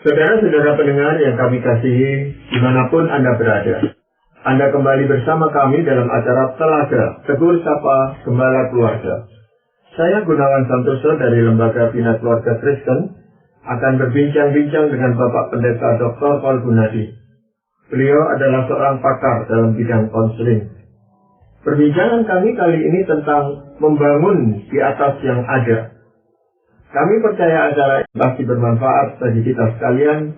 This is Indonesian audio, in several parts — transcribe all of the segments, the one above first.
Saudara-saudara pendengar yang kami kasihi, dimanapun Anda berada, Anda kembali bersama kami dalam acara Telaga Tegur Sapa Gembala Keluarga. Saya Gunawan Santoso dari Lembaga Bina Keluarga Kristen akan berbincang-bincang dengan Bapak Pendeta Dr. Paul Gunadi. Beliau adalah seorang pakar dalam bidang konseling. Perbincangan kami kali ini tentang membangun di atas yang ada. Kami percaya acara ini pasti bermanfaat bagi kita sekalian,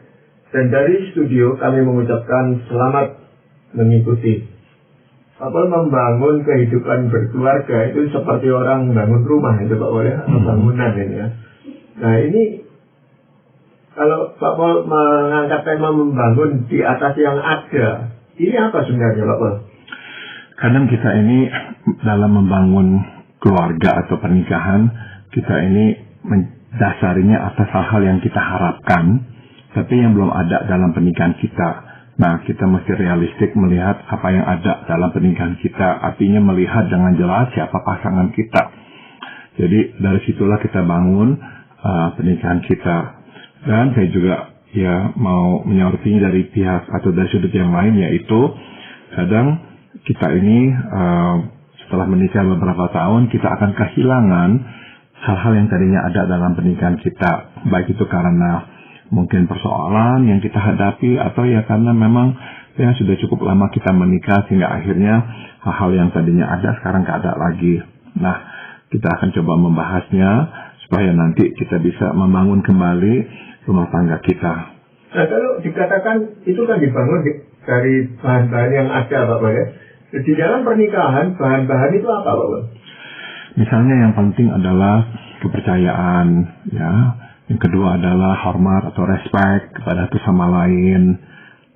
dan dari studio kami mengucapkan selamat mengikuti. Apa membangun kehidupan berkeluarga itu seperti orang membangun rumah, itu Pak Paul ya, bangunan ini ya. Nah ini, kalau Pak Paul mengangkat tema membangun di atas yang ada, ini apa sebenarnya Pak Paul? Kadang kita ini dalam membangun keluarga atau pernikahan, kita ini mendasarinya atas hal-hal yang kita harapkan, tapi yang belum ada dalam pernikahan kita. Nah, kita mesti realistik melihat apa yang ada dalam pernikahan kita, artinya melihat dengan jelas siapa pasangan kita. Jadi dari situlah kita bangun pernikahan kita. Dan saya juga mau menyoroti dari pihak atau dari sudut yang lain, yaitu kadang kita ini setelah menikah beberapa tahun, kita akan kehilangan hal-hal yang tadinya ada dalam pernikahan kita, baik itu karena mungkin persoalan yang kita hadapi, atau ya karena memang sudah cukup lama kita menikah sehingga akhirnya hal-hal yang tadinya ada sekarang nggak ada lagi. Nah, kita akan coba membahasnya supaya nanti kita bisa membangun kembali rumah tangga kita. Nah, kalau dikatakan itu kan dibangun dari bahan-bahan yang ada Pak Paul ya. Di dalam pernikahan bahan-bahan itu apa Pak Paul? Misalnya yang penting adalah kepercayaan, ya. Yang kedua adalah hormat atau respect kepada satu sama lain,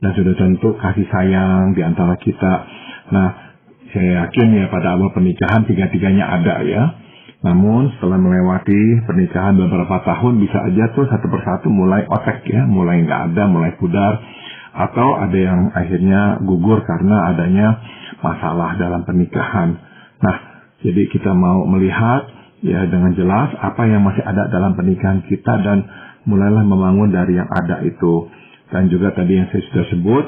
dan sudah tentu kasih sayang di antara kita. Nah, saya yakin ya pada awal pernikahan tiga-tiganya ada ya. Namun setelah melewati pernikahan beberapa tahun, bisa aja tuh satu persatu mulai otek ya, mulai nggak ada, mulai pudar, atau ada yang akhirnya gugur karena adanya masalah dalam pernikahan. Nah, jadi kita mau melihat ya dengan jelas apa yang masih ada dalam pernikahan kita, dan mulailah membangun dari yang ada itu. Dan juga tadi yang saya sudah sebut,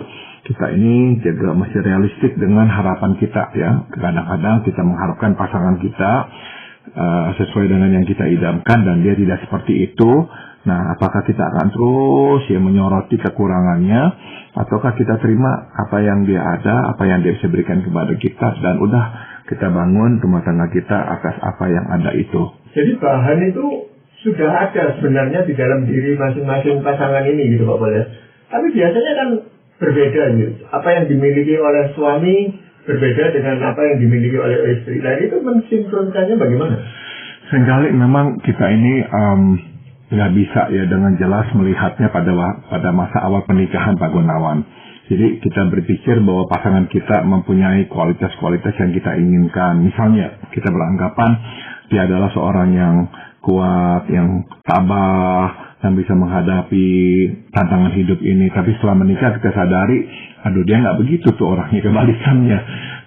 kita ini juga masih realistik dengan harapan kita ya. Kadang-kadang kita mengharapkan pasangan kita sesuai dengan yang kita idamkan, dan dia tidak seperti itu. Nah, apakah kita akan terus menyoroti kekurangannya, ataukah kita terima apa yang dia ada, apa yang dia bisa berikan kepada kita, dan udah kita bangun rumah tangga kita atas apa yang ada itu. Jadi bahan itu sudah ada sebenarnya di dalam diri masing-masing pasangan ini gitu Pak Paul ya. Tapi biasanya kan berbeda gitu. Apa yang dimiliki oleh suami berbeda dengan apa yang dimiliki oleh istri. Nah, itu mensinkronkannya bagaimana? Seringkali memang kita ini nggak bisa ya dengan jelas melihatnya pada masa awal pernikahan Pak Gunawan. Jadi kita berpikir bahwa pasangan kita mempunyai kualitas-kualitas yang kita inginkan. Misalnya kita beranggapan dia adalah seorang yang kuat, yang tabah, yang bisa menghadapi tantangan hidup ini. Tapi setelah menikah kita sadari, aduh dia nggak begitu tuh orangnya, kebalikannya.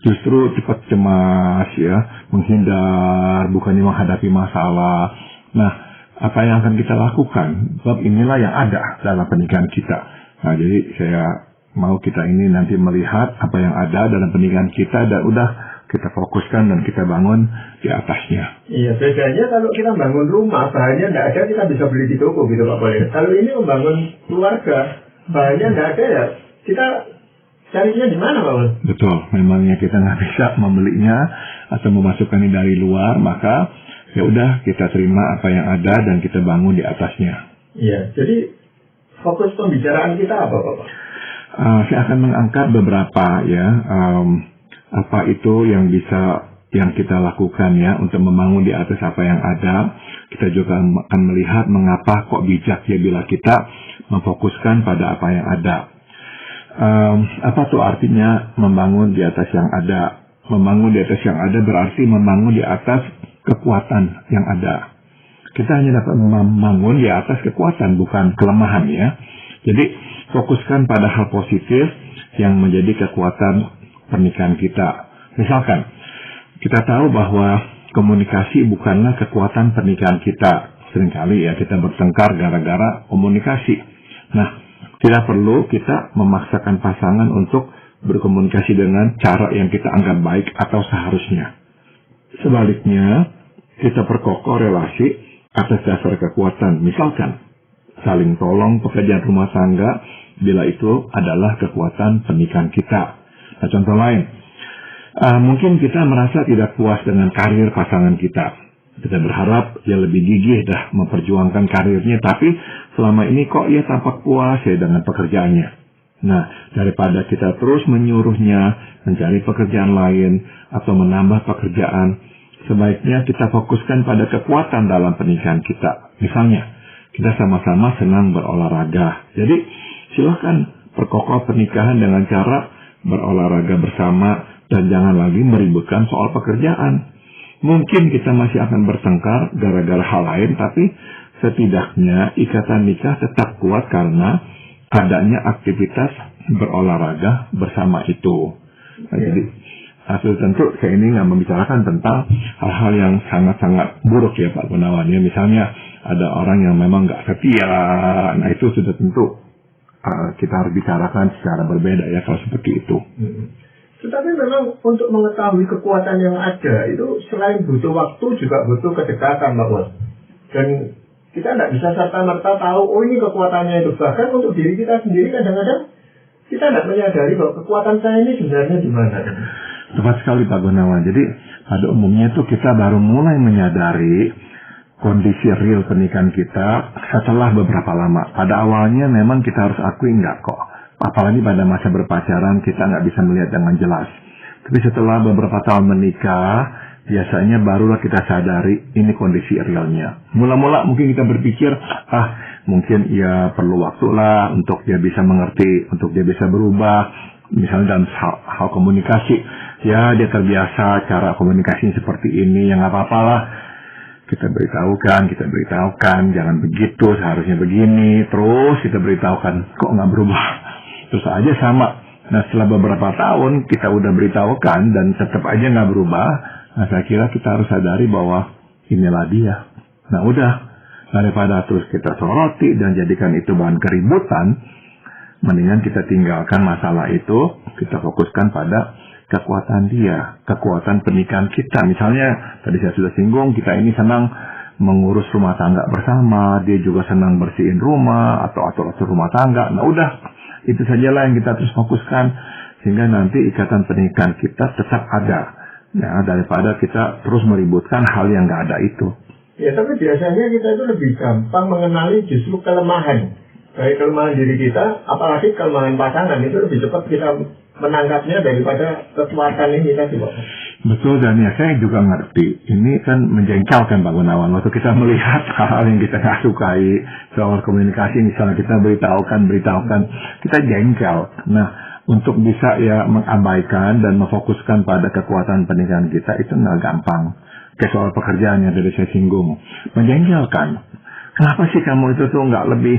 Justru cepat cemas ya, menghindar, bukannya menghadapi masalah. Nah, apa yang akan kita lakukan? Sebab inilah yang ada dalam pernikahan kita. Nah, jadi saya mau kita ini nanti melihat apa yang ada dalam pernikahan kita, dan udah kita fokuskan dan kita bangun di atasnya. Iya, bedanya kalau kita bangun rumah, bahannya nggak ada, kita bisa beli di toko gitu Pak Paul. Kalau ini membangun keluarga, bahannya nggak ada ya, kita carinya di mana Pak Paul? Betul, memangnya kita nggak bisa membelinya atau memasukkannya dari luar, maka ya udah kita terima apa yang ada dan kita bangun di atasnya. Iya, jadi fokus pembicaraan kita apa Pak? Saya akan mengangkat beberapa ya, apa itu yang kita lakukan ya untuk membangun di atas apa yang ada. Kita juga akan melihat mengapa kok bijak ya bila kita memfokuskan pada apa yang ada. Apa tuh artinya membangun di atas yang ada? Membangun di atas yang ada berarti membangun di atas kekuatan yang ada. Kita hanya dapat membangun di atas kekuatan, bukan kelemahan ya. Jadi fokuskan pada hal positif yang menjadi kekuatan pernikahan kita. Misalkan, kita tahu bahwa komunikasi bukanlah kekuatan pernikahan kita. Seringkali ya kita bertengkar gara-gara komunikasi. Nah, tidak perlu kita memaksakan pasangan untuk berkomunikasi dengan cara yang kita anggap baik atau seharusnya. Sebaliknya, kita perkokoh relasi atas dasar kekuatan. Misalkan, saling tolong pekerjaan rumah tangga bila itu adalah kekuatan pernikahan kita. Nah, contoh lain, mungkin kita merasa tidak puas dengan karir pasangan kita. Kita berharap dia lebih gigih memperjuangkan karirnya, tapi selama ini kok ia tampak puas dengan pekerjaannya. Nah, daripada kita terus menyuruhnya mencari pekerjaan lain atau menambah pekerjaan, sebaiknya kita fokuskan pada kekuatan dalam pernikahan kita. Misalnya, kita sama-sama senang berolahraga. Jadi, silakan perkokoh pernikahan dengan cara berolahraga bersama dan jangan lagi meributkan soal pekerjaan. Mungkin kita masih akan bertengkar gara-gara hal lain, tapi setidaknya ikatan nikah tetap kuat karena adanya aktivitas berolahraga bersama itu. Nah, jadi, tentu saya ini nggak membicarakan tentang hal-hal yang sangat-sangat buruk ya Pak Gunawan. Ya, misalnya ada orang yang memang nggak setia, nah itu sudah tentu kita harus bicarakan secara berbeda ya kalau seperti itu. Tetapi memang untuk mengetahui kekuatan yang ada itu selain butuh waktu juga butuh kedekatan Pak Bos. Dan kita tidak bisa serta-merta tahu, oh ini kekuatannya itu. Bahkan untuk diri kita sendiri kadang-kadang kita tidak menyadari bahwa kekuatan saya ini sebenarnya di mana. Tepat sekali Pak Gunawan. Jadi pada umumnya itu kita baru mulai menyadari kondisi real pernikahan kita setelah beberapa lama. Pada awalnya memang kita harus akui enggak kok. Apalagi pada masa berpacaran kita nggak bisa melihat dengan jelas. Tapi setelah beberapa tahun menikah, biasanya barulah kita sadari ini kondisi realnya. Mula-mula mungkin kita berpikir, mungkin ya perlu waktu lah untuk dia bisa mengerti, untuk dia bisa berubah. Misalnya dalam hal komunikasi, ya dia terbiasa cara komunikasinya seperti ini, yang nggak apa-apa lah. Kita beritahukan, jangan begitu, seharusnya begini. Terus kita beritahukan, kok nggak berubah? Terus aja sama. Nah, setelah beberapa tahun kita udah beritahukan dan tetap aja nggak berubah. Nah, saya kira kita harus sadari bahwa inilah dia. Nah, udah. Daripada terus kita soroti dan jadikan itu bahan keributan, mendingan kita tinggalkan masalah itu, kita fokuskan pada kekuatan dia, kekuatan pernikahan kita. Misalnya, tadi saya sudah singgung, kita ini senang mengurus rumah tangga bersama, dia juga senang bersihin rumah atau atur-atur rumah tangga. Nah, udah. Itu sajalah yang kita terus fokuskan sehingga nanti ikatan pernikahan kita tetap ada. Ya, daripada kita terus meributkan hal yang nggak ada itu. Ya, tapi biasanya kita itu lebih gampang mengenali justru kelemahan. Baik kelemahan diri kita, apalagi kelemahan pasangan itu lebih cepat kita menangkapnya daripada kekuatan ini tadi Pak. Betul, dan ya saya juga ngerti. Ini kan menjengkelkan Pak Gunawan. Waktu kita melihat hal-hal yang kita nggak sukai soal komunikasi, misalnya kita beritahukan, kita jengkel. Nah, untuk bisa ya mengabaikan dan memfokuskan pada kekuatan pernikahan kita itu nggak gampang. Kayak soal pekerjaan yang tadi saya singgung, menjengkelkan. Kenapa sih kamu itu tuh nggak lebih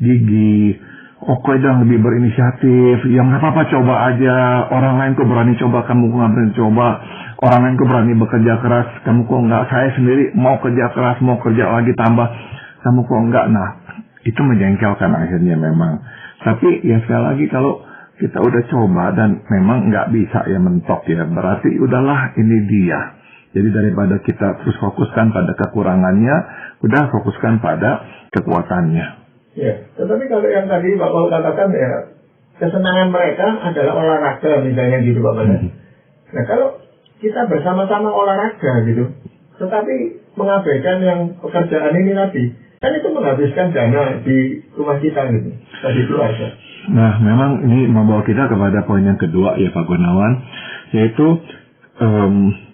gigih? Oke dong, lebih berinisiatif. Ya nggak apa-apa, coba aja. Orang lain kok berani coba, kamu kok nggak berani coba. Orang lain kok berani bekerja keras, kamu kok nggak. Saya sendiri mau kerja keras, mau kerja lagi tambah, kamu kok nggak. Nah, itu menjengkelkan akhirnya memang. Tapi ya sekali lagi kalau kita udah coba dan memang nggak bisa ya mentok ya, berarti udahlah ini dia. Jadi daripada kita terus fokuskan pada kekurangannya, udah fokuskan pada kekuatannya. Ya, tetapi kalau yang tadi Pak Paul katakan ya, kesenangan mereka adalah olahraga misalnya gitu Pak Paul. Nah, kalau kita bersama-sama olahraga gitu, tetapi mengabaikan yang pekerjaan ini tadi, kan itu menghabiskan dana di rumah kita gitu, tadi keluarga. Nah, memang ini membawa kita kepada poin yang kedua ya Pak Gunawan, yaitu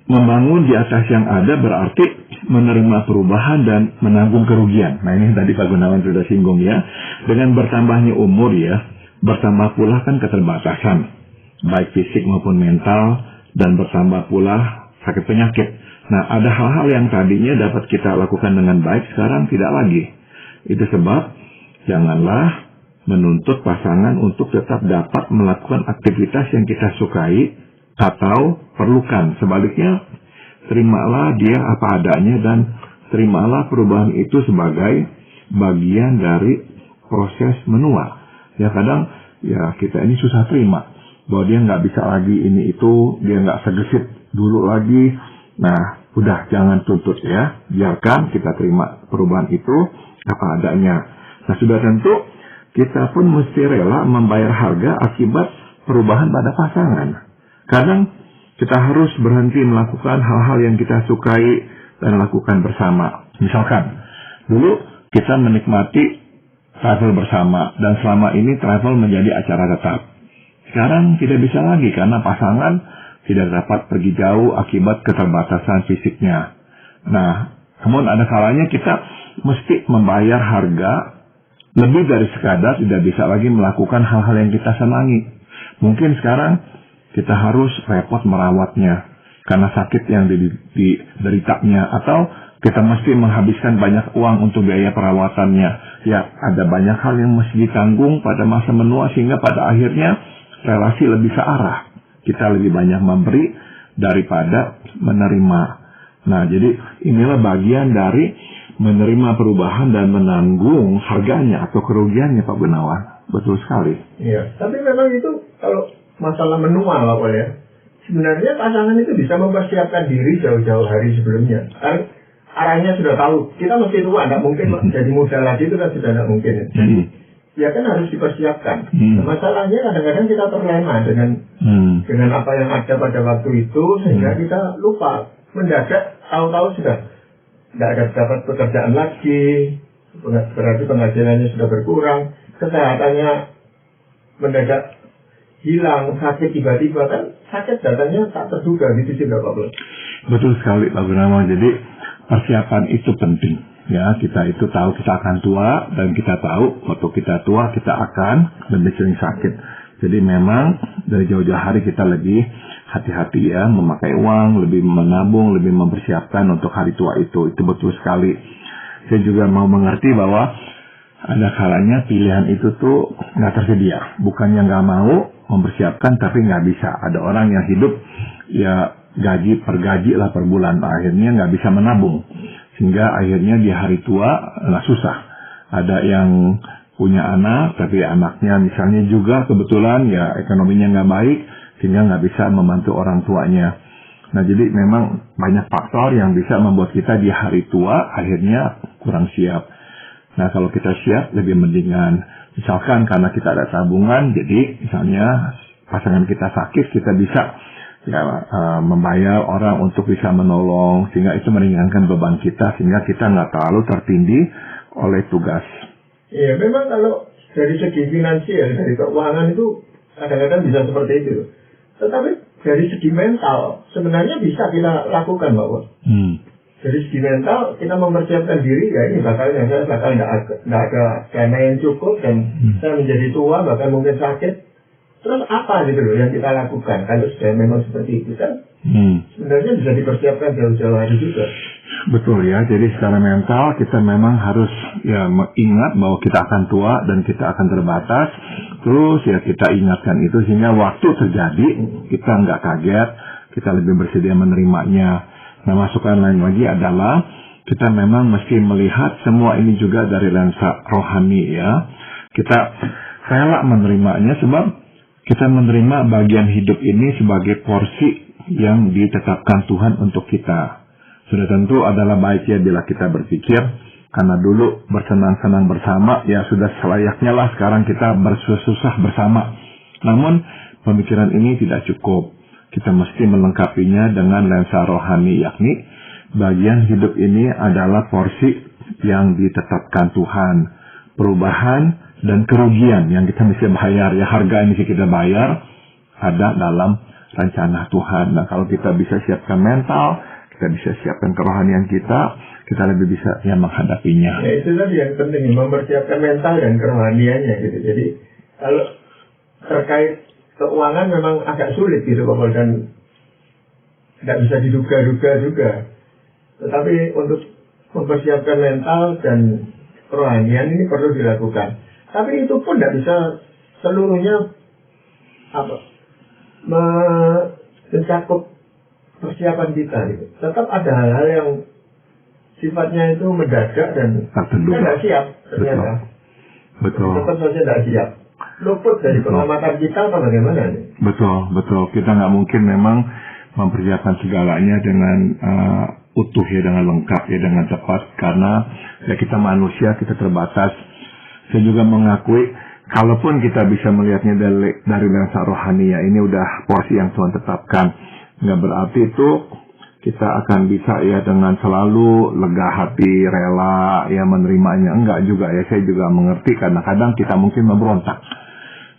membangun di atas yang ada berarti menerima perubahan dan menanggung kerugian. Nah, ini tadi Pak Gunawan sudah singgung ya. Dengan bertambahnya umur ya, bertambah pula kan keterbatasan, baik fisik maupun mental, dan bertambah pula sakit penyakit. Nah, ada hal-hal yang tadinya dapat kita lakukan dengan baik, sekarang tidak lagi. Itu sebab, janganlah menuntut pasangan untuk tetap dapat melakukan aktivitas yang kita sukai atau perlukan. Sebaliknya, terimalah dia apa adanya dan terimalah perubahan itu sebagai bagian dari proses menua. Ya kadang ya kita ini susah terima bahwa dia nggak bisa lagi ini itu, dia nggak segesit dulu lagi. Nah, udah jangan tuntut ya, biarkan kita terima perubahan itu apa adanya. Nah, sudah tentu kita pun mesti rela membayar harga akibat perubahan pada pasangan. Kadang kita harus berhenti melakukan hal-hal yang kita sukai dan lakukan bersama. Misalkan, dulu kita menikmati travel bersama dan selama ini travel menjadi acara tetap. Sekarang tidak bisa lagi karena pasangan tidak dapat pergi jauh akibat keterbatasan fisiknya. Nah, namun ada kalanya kita mesti membayar harga lebih dari sekadar tidak bisa lagi melakukan hal-hal yang kita senangi. Mungkin sekarang kita harus repot merawatnya karena sakit yang dideritanya, atau kita mesti menghabiskan banyak uang untuk biaya perawatannya. Ya, ada banyak hal yang mesti ditanggung pada masa menua sehingga pada akhirnya relasi lebih searah. Kita lebih banyak memberi daripada menerima. Nah, jadi inilah bagian dari menerima perubahan dan menanggung harganya atau kerugiannya, Pak Gunawan. Betul sekali. Iya, tapi memang itu kalau masalah menua Pak Pol ya, sebenarnya pasangan itu bisa mempersiapkan diri jauh-jauh hari sebelumnya. Kan arahnya sudah tahu, kita mesti tua, tidak mungkin jadi muda lagi, itu kan sudah tidak mungkin. Jadi ya kan harus dipersiapkan. Nah, masalahnya kadang-kadang kita terlena dengan apa yang ada pada waktu itu, sehingga kita lupa, mendadak tahu-tahu sudah tidak ada dapat pekerjaan lagi, berarti penghasilannya sudah berkurang, kesehatannya mendadak hilang, sakit tiba-tiba, kan sakit datangnya tak terduga, gitu sih Pak Pol. Betul sekali Pak Gunawan. Jadi persiapan itu penting. Ya, kita itu tahu kita akan tua, dan kita tahu waktu kita tua kita akan lebih sering sakit. Jadi memang dari jauh-jauh hari kita lebih hati-hati ya, memakai uang, lebih menabung, lebih mempersiapkan untuk hari tua itu. Itu betul sekali. Saya juga mau mengerti bahwa ada kalanya pilihan itu tuh nggak tersedia. Bukannya nggak mau mempersiapkan, tapi nggak bisa. Ada orang yang hidup ya gaji per gaji lah per bulan, akhirnya nggak bisa menabung. Sehingga akhirnya di hari tua susah. Ada yang punya anak, tapi anaknya misalnya juga kebetulan ya ekonominya nggak baik, sehingga nggak bisa membantu orang tuanya. Nah, jadi memang banyak faktor yang bisa membuat kita di hari tua akhirnya kurang siap. Nah, kalau kita siap lebih mendingan. Misalkan karena kita ada tabungan, jadi misalnya pasangan kita sakit, kita bisa membayar orang untuk bisa menolong, sehingga itu meringankan beban kita, sehingga kita nggak terlalu tertindih oleh tugas. Iya, memang kalau dari segi finansial, dari keuangan itu kadang-kadang bisa seperti itu. Tetapi dari segi mental, sebenarnya bisa kita lakukan, Pak Pol. Dari segi mental, kita mempersiapkan diri, ya ini saya bakal nggak ada dana yang cukup, dan saya menjadi tua, bahkan mungkin sakit. Terus apa gitu loh yang kita lakukan kalau sudah memang seperti itu kan? Sebenarnya bisa dipersiapkan jauh-jauh hari juga. Betul ya, jadi secara mental kita memang harus ya ingat bahwa kita akan tua dan kita akan terbatas. Terus ya kita ingatkan itu sehingga waktu terjadi kita nggak kaget, kita lebih bersedia menerimanya. Nah, masukan lain lagi adalah kita memang mesti melihat semua ini juga dari lensa rohani ya. Kita rela menerimanya sebab kita menerima bagian hidup ini sebagai porsi yang ditetapkan Tuhan untuk kita. Sudah tentu adalah baik ya bila kita berpikir, karena dulu bersenang-senang bersama, ya sudah selayaknya lah sekarang kita bersusah bersama. Namun pemikiran ini tidak cukup. Kita mesti melengkapinya dengan lensa rohani, yakni bagian hidup ini adalah porsi yang ditetapkan Tuhan. Perubahan dan kerugian yang kita mesti bayar, ya harga yang mesti kita bayar ada dalam rencana Tuhan. Nah, kalau kita bisa siapkan mental, kita bisa siapkan kerohanian kita lebih bisa ya menghadapinya. Ya itu tadi yang penting, mempersiapkan mental dan kerohaniannya gitu. Jadi kalau terkait keuangan memang agak sulit gitu Pak Pol, dan tidak bisa diduga-duga juga. Tetapi untuk mempersiapkan mental dan kerohanian ini perlu dilakukan. Tapi itu pun tidak bisa seluruhnya mencakup persiapan kita gitu. Tetap ada hal-hal yang sifatnya itu mendadak dan kita nggak siap ternyata. Betul. Tetap saja tidak siap. Luput dari pengamatan kita apa bagaimana nih? Betul. Kita nggak mungkin memang mempersiapkan segalanya dengan utuh ya, dengan lengkap ya, dengan tepat, karena ya kita manusia, kita terbatas. Saya juga mengakui, kalaupun kita bisa melihatnya dari lensa rohani ya, ini udah porsi yang Tuhan tetapkan. Nggak berarti itu kita akan bisa ya dengan selalu lega hati, rela ya menerimanya. Enggak juga ya, saya juga mengerti kadang-kadang kita mungkin memberontak.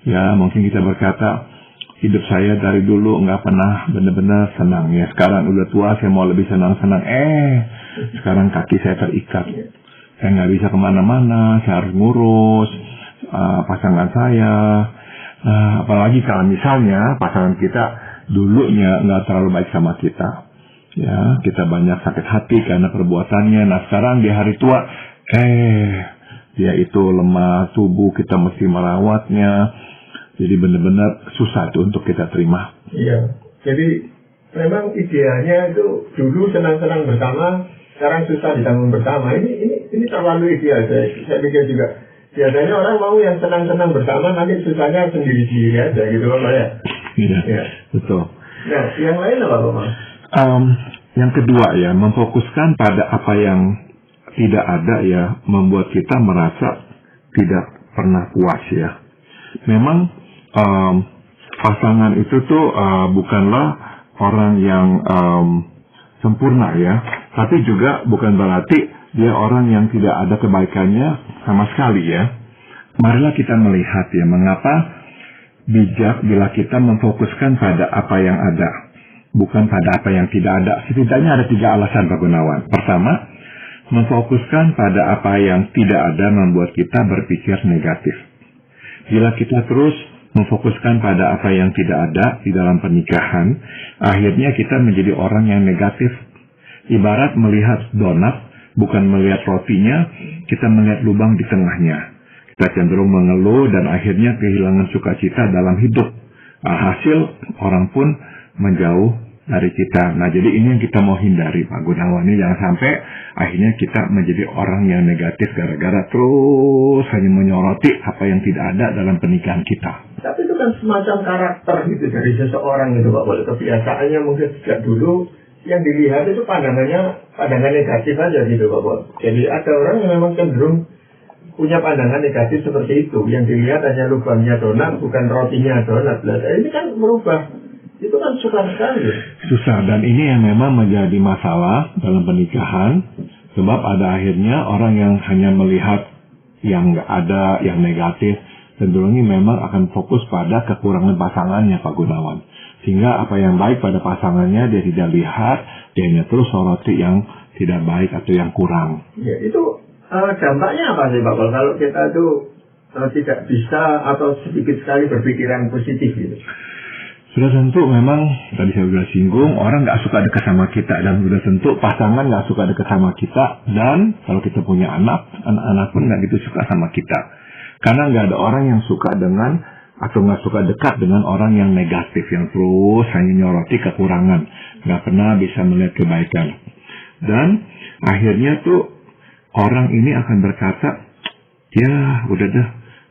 Ya mungkin kita berkata, hidup saya dari dulu nggak pernah benar-benar senang ya. Sekarang udah tua, saya mau lebih senang-senang. Sekarang kaki saya terikat. Saya nggak bisa kemana-mana, saya harus ngurus pasangan saya. Apalagi kalau misalnya pasangan kita dulunya nggak terlalu baik sama kita. Ya, kita banyak sakit hati karena perbuatannya. Nah sekarang di hari tua, dia itu lemah tubuh, kita mesti merawatnya. Jadi benar-benar susah tuh untuk kita terima. Iya, jadi memang idealnya itu dulu senang-senang bersama, sekarang susah ditanggung bersama. Ini terlalu ideal. Saya pikir juga biasanya orang mau yang senang-senang bersama, nanti susahnya sendiri-sendiri aja gitu Bapak ya. Iya, ya. Betul. Nah, yang lain apa Bapak? Yang kedua ya, memfokuskan pada apa yang tidak ada ya, membuat kita merasa tidak pernah puas ya. Memang pasangan itu tuh bukanlah orang yang sempurna ya, tapi juga bukan berarti dia orang yang tidak ada kebaikannya sama sekali ya. Marilah kita melihat ya, mengapa bijak bila kita memfokuskan pada apa yang ada, bukan pada apa yang tidak ada. Setidaknya ada 3 alasan Pak Gunawan. Pertama, memfokuskan pada apa yang tidak ada membuat kita berpikir negatif. Bila kita terus memfokuskan pada apa yang tidak ada di dalam pernikahan, akhirnya kita menjadi orang yang negatif. Ibarat melihat donat, bukan melihat rotinya, kita melihat lubang di tengahnya. Kita cenderung mengeluh dan akhirnya kehilangan sukacita dalam hidup. Hasil orang pun menjauh dari kita. Nah, jadi ini yang kita mau hindari Pak Gunawan. Jangan sampai akhirnya kita menjadi orang yang negatif gara-gara terus hanya menyoroti apa yang tidak ada dalam pernikahan kita. Tapi itu kan semacam karakter gitu dari seseorang gitu Pak. Kebiasaannya mungkin sejak dulu yang dilihat itu pandangan negatif aja gitu Pak. Jadi ada orang yang memang cenderung punya pandangan negatif seperti itu. Yang dilihat hanya lubangnya donat, bukan rotinya donat. Ini kan merubah. Itu kan susah sekali. Susah, dan ini yang memang menjadi masalah dalam pernikahan. Sebab ada akhirnya orang yang hanya melihat yang nggak ada, yang negatif, cenderung memang akan fokus pada kekurangan pasangannya Pak Gunawan. Sehingga apa yang baik pada pasangannya dia tidak lihat, dia hanya terus soroti yang tidak baik atau yang kurang. Ya, itu dampaknya apa sih Pak? Kalau kita tuh tidak bisa atau sedikit sekali berpikiran positif gitu. Sudah tentu memang, tadi saya sudah singgung, orang nggak suka dekat sama kita. Dan sudah tentu pasangan nggak suka dekat sama kita. Dan kalau kita punya anak-anak pun nggak gitu suka sama kita. Karena nggak ada orang yang suka dengan, atau nggak suka dekat dengan orang yang negatif. Yang terus hanya nyoroti kekurangan. Nggak pernah bisa melihat kebaikan. Dan akhirnya tuh orang ini akan berkata, ya udah deh,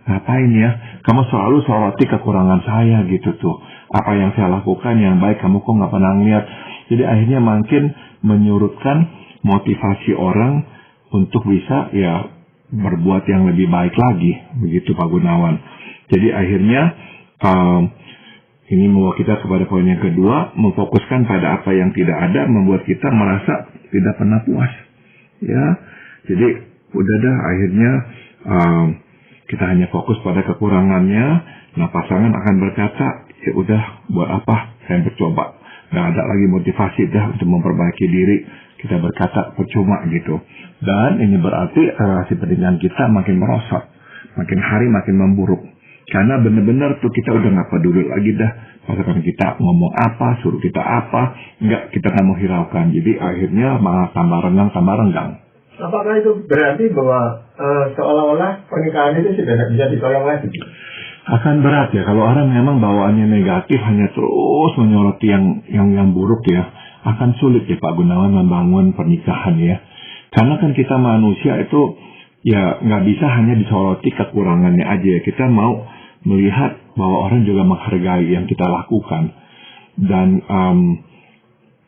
ngapain ya? Kamu selalu soroti kekurangan saya gitu tuh. Apa yang saya lakukan yang baik kamu kok nggak pernah ngeliat. Jadi akhirnya makin menyurutkan motivasi orang untuk bisa ya berbuat yang lebih baik lagi. Begitu Pak Gunawan. Jadi akhirnya ini membawa kita kepada poin yang kedua. Memfokuskan pada apa yang tidak ada membuat kita merasa tidak pernah puas. Ya, jadi udah dah akhirnya kita hanya fokus pada kekurangannya. Nah pasangan akan berkata, ya udah buat apa saya bercoba, nggak ada lagi motivasi dah untuk memperbaiki diri. Kita berkata percuma gitu. Dan ini berarti relasi pernikahan kita makin merosot, makin hari makin memburuk. Karena benar-benar tuh kita udah nggak peduli lagi dah pasangan kita ngomong apa, suruh kita apa, nggak, kita nggak mau hiraukan. Jadi akhirnya malah tambah renggang. Apakah itu berarti bahwa seolah-olah pernikahan itu sudah tidak bisa ditolong lagi? Akan berat ya kalau orang memang bawaannya negatif, hanya terus menyoroti yang buruk ya. Akan sulit ya Pak Gunawan membangun pernikahan ya. Karena kan kita manusia itu ya nggak bisa hanya disoroti kekurangannya aja. Kita mau melihat bahwa orang juga menghargai yang kita lakukan. Dan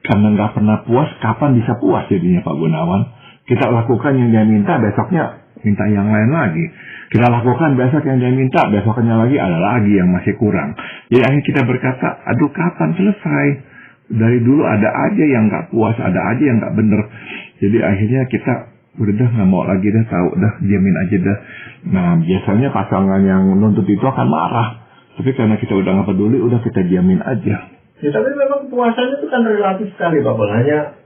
karena nggak pernah puas, kapan bisa puas jadinya Pak Gunawan? Kita lakukan yang dia minta, besoknya minta yang lain lagi. Kita lakukan besok yang dia minta, besoknya lagi ada lagi yang masih kurang. Jadi akhirnya kita berkata, aduh kapan selesai? Dari dulu ada aja yang nggak puas, ada aja yang nggak bener. Jadi akhirnya kita udah nggak mau lagi dah, tahu dah, diamin aja dah. Nah biasanya pasangan yang nuntut itu akan marah. Tapi karena kita udah nggak peduli, udah kita diamin aja. Ya, tapi memang puasannya itu kan relatif sekali Pak Bol. Hanya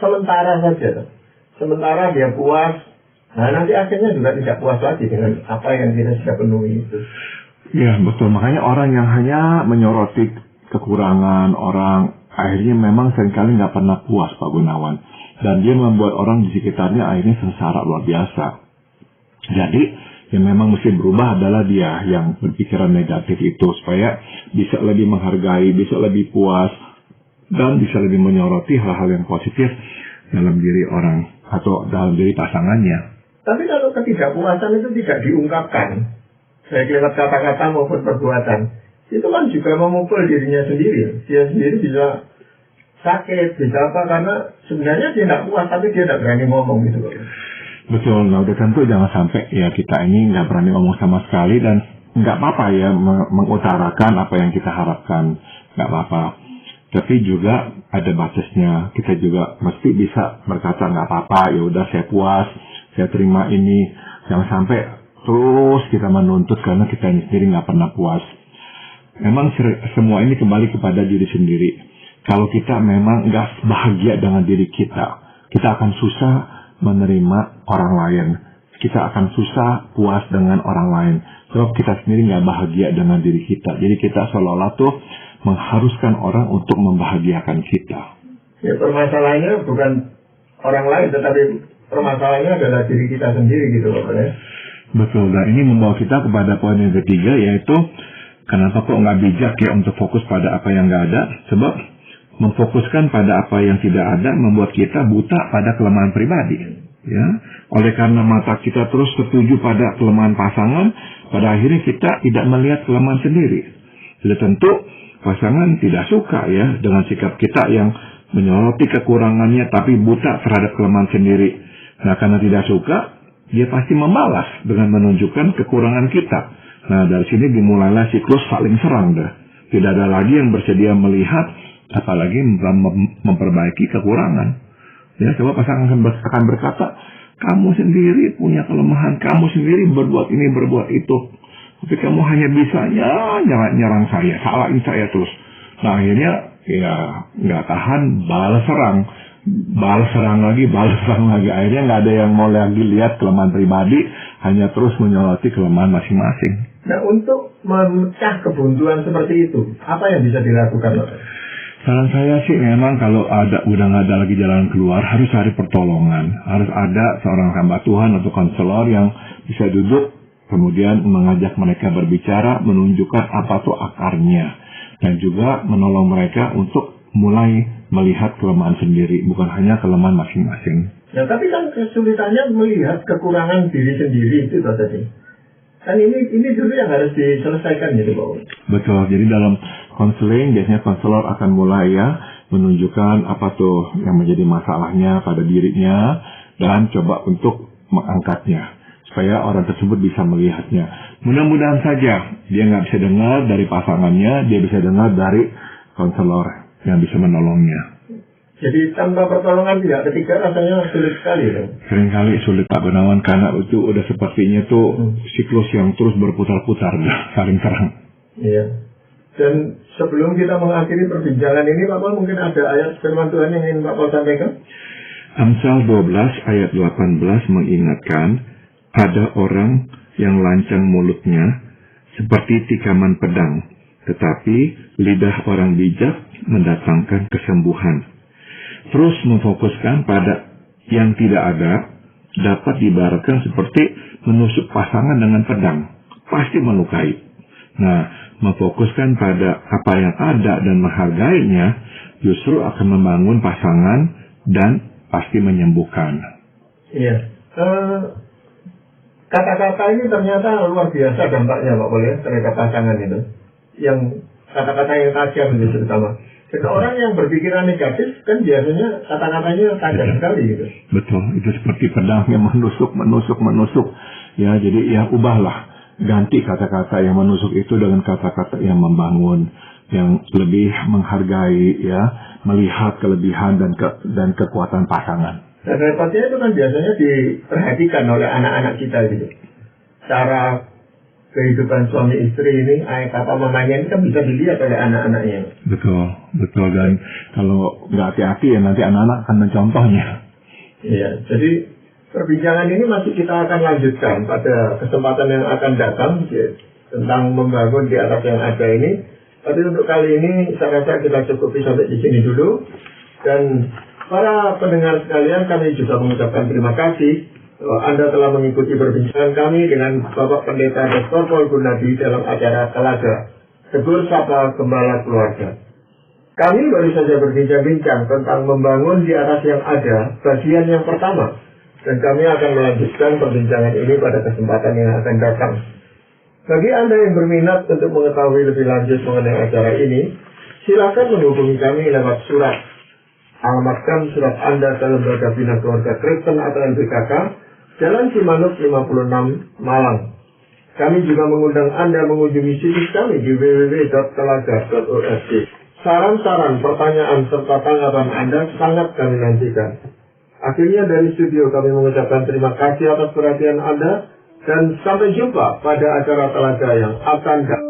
sementara saja. Sementara dia puas, nah nanti akhirnya juga tidak puas lagi dengan apa yang kita sudah penuhi itu. Ya betul, makanya orang yang hanya menyoroti kekurangan orang, akhirnya memang seringkali nggak pernah puas Pak Gunawan. Dan dia membuat orang di sekitarnya akhirnya sengsara luar biasa. Jadi yang memang mesti berubah adalah dia yang berpikiran negatif itu, supaya bisa lebih menghargai, bisa lebih puas, dan bisa lebih menyoroti hal-hal yang positif dalam diri orang atau dalam diri pasangannya. Tapi kalau ketidakpuasan itu tidak diungkapkan, baik lewat kata-kata maupun perbuatan, itu kan juga memukul dirinya sendiri. Dia sendiri bisa sakit, bisa apa, karena sebenarnya dia tidak puas, tapi dia tidak berani ngomong gitu. Betul, nah udah tentu jangan sampai ya kita ini nggak berani ngomong sama sekali, dan nggak apa-apa ya mengutarakan apa yang kita harapkan, nggak apa-apa. Tapi juga ada batasnya. Kita juga mesti bisa berkata nggak apa-apa, ya udah saya puas, saya terima ini. Jangan sampai terus kita menuntut karena kita sendiri nggak pernah puas. Memang semua ini kembali kepada diri sendiri. Kalau kita memang nggak bahagia dengan diri kita akan susah menerima orang lain. Kita akan susah puas dengan orang lain. Sebab kita sendiri nggak bahagia dengan diri kita. Jadi kita seolah-olah tuh mengharuskan orang untuk membahagiakan kita. Ya permasalahannya bukan orang lain, tetapi permasalahannya adalah diri kita sendiri gitu Pak ya. Betul, dan ini membawa kita kepada poin yang ketiga, yaitu kenapa kok nggak bijak ya untuk fokus pada apa yang nggak ada. Sebab memfokuskan pada apa yang tidak ada membuat kita buta pada kelemahan pribadi. Ya, oleh karena mata kita terus tertuju pada kelemahan pasangan, pada akhirnya kita tidak melihat kelemahan sendiri. Jadi tentu pasangan tidak suka ya dengan sikap kita yang menyoroti kekurangannya tapi buta terhadap kelemahan sendiri. Nah, karena tidak suka, dia pasti membalas dengan menunjukkan kekurangan kita. Nah, dari sini dimulailah siklus saling serang dah. Tidak ada lagi yang bersedia melihat, apalagi memperbaiki kekurangan. Ya, coba pasangan akan berkata, kamu sendiri punya kelemahan, kamu sendiri berbuat ini, berbuat itu. Tapi kamu hanya bisanya nyerang saya, salahin saya terus. Nah, akhirnya ya nggak tahan, balas serang lagi. Akhirnya nggak ada yang mau lagi lihat kelemahan pribadi, hanya terus menyoroti kelemahan masing-masing. Nah, untuk memecah kebuntuan seperti itu, apa yang bisa dilakukan Pak? Saran saya sih memang kalau udah nggak ada lagi jalan keluar, harus cari pertolongan. Harus ada seorang hamba Tuhan atau konselor yang bisa duduk, kemudian mengajak mereka berbicara, menunjukkan apa tuh akarnya. Dan juga menolong mereka untuk mulai melihat kelemahan sendiri, bukan hanya kelemahan masing-masing. Ya, tapi kan kesulitannya melihat kekurangan diri sendiri itu tadi. Kan ini dulu yang harus diselesaikan gitu Pak. Betul, jadi dalam konseling biasanya konselor akan mulai ya menunjukkan apa tuh yang menjadi masalahnya pada dirinya dan coba untuk mengangkatnya supaya orang tersebut bisa melihatnya. Mudah-mudahan saja dia nggak bisa dengar dari pasangannya, dia bisa dengar dari konselor yang bisa menolongnya. Jadi tanpa pertolongan pihak ketiga rasanya sulit sekali kan? Seringkali sulit Pak Gunawan, karena itu udah sepertinya tuh siklus yang terus berputar-putar, saling serang. Iya. Dan sebelum kita mengakhiri perbincangan ini, Pak Paul, mungkin ada ayat firman Tuhan yang ingin Pak Paul sampaikan? Amsal 12 ayat 18 mengingatkan, ada orang yang lancang mulutnya seperti tikaman pedang, tetapi lidah orang bijak mendatangkan kesembuhan. Terus memfokuskan pada yang tidak ada dapat diibaratkan seperti menusuk pasangan dengan pedang, pasti melukai. Nah, memfokuskan pada apa yang ada dan menghargainya justru akan membangun pasangan dan pasti menyembuhkan. Iya. Kata-kata ini ternyata luar biasa dampaknya Pak Pol ya, terhadap pasangan itu. Yang kata-kata yang tajam itu terutama. Jadi orang yang berpikiran negatif kan biasanya kata-katanya tajam sekali gitu. Betul, itu seperti pedang yang menusuk. Ya, jadi ya ubahlah, ganti kata-kata yang menusuk itu dengan kata-kata yang membangun, yang lebih menghargai, ya, melihat kelebihan dan kekuatan pasangan. Dan repotnya itu kan biasanya diperhatikan oleh anak-anak kita gitu. Cara kehidupan suami istri ini, ayah papa mamanya ini kan bisa dilihat oleh anak-anaknya. Betul. Dan kalau nggak hati-hati ya nanti anak-anak akan mencontohnya. Iya, jadi perbincangan ini masih kita akan lanjutkan pada kesempatan yang akan datang ya, tentang membangun di atas yang ada ini. Tapi untuk kali ini saya rasa kita cukupi sampai di sini dulu. Dan para pendengar sekalian, kami juga mengucapkan terima kasih Anda telah mengikuti perbincangan kami dengan Bapak Pendeta Dr. Paul Gunadi dalam acara Telaga Tegur Sapa Gembala Keluarga. Kami baru saja berbincang-bincang tentang membangun di atas yang ada, bagian yang pertama. Dan kami akan melanjutkan perbincangan ini pada kesempatan yang akan datang. Bagi Anda yang berminat untuk mengetahui lebih lanjut mengenai acara ini, silakan menghubungi kami lewat surat. Alamat kami surat Anda ke Lembaga Bina Keluarga Kristen atau LBKK, Jalan Cimanuk 56, Malang. Kami juga mengundang Anda mengunjungi situs kami di www.telaga.org. Saran-saran, pertanyaan, serta tanggapan Anda sangat kami nantikan. Akhirnya dari studio kami mengucapkan terima kasih atas perhatian Anda dan sampai jumpa pada acara Telaga yang akan datang.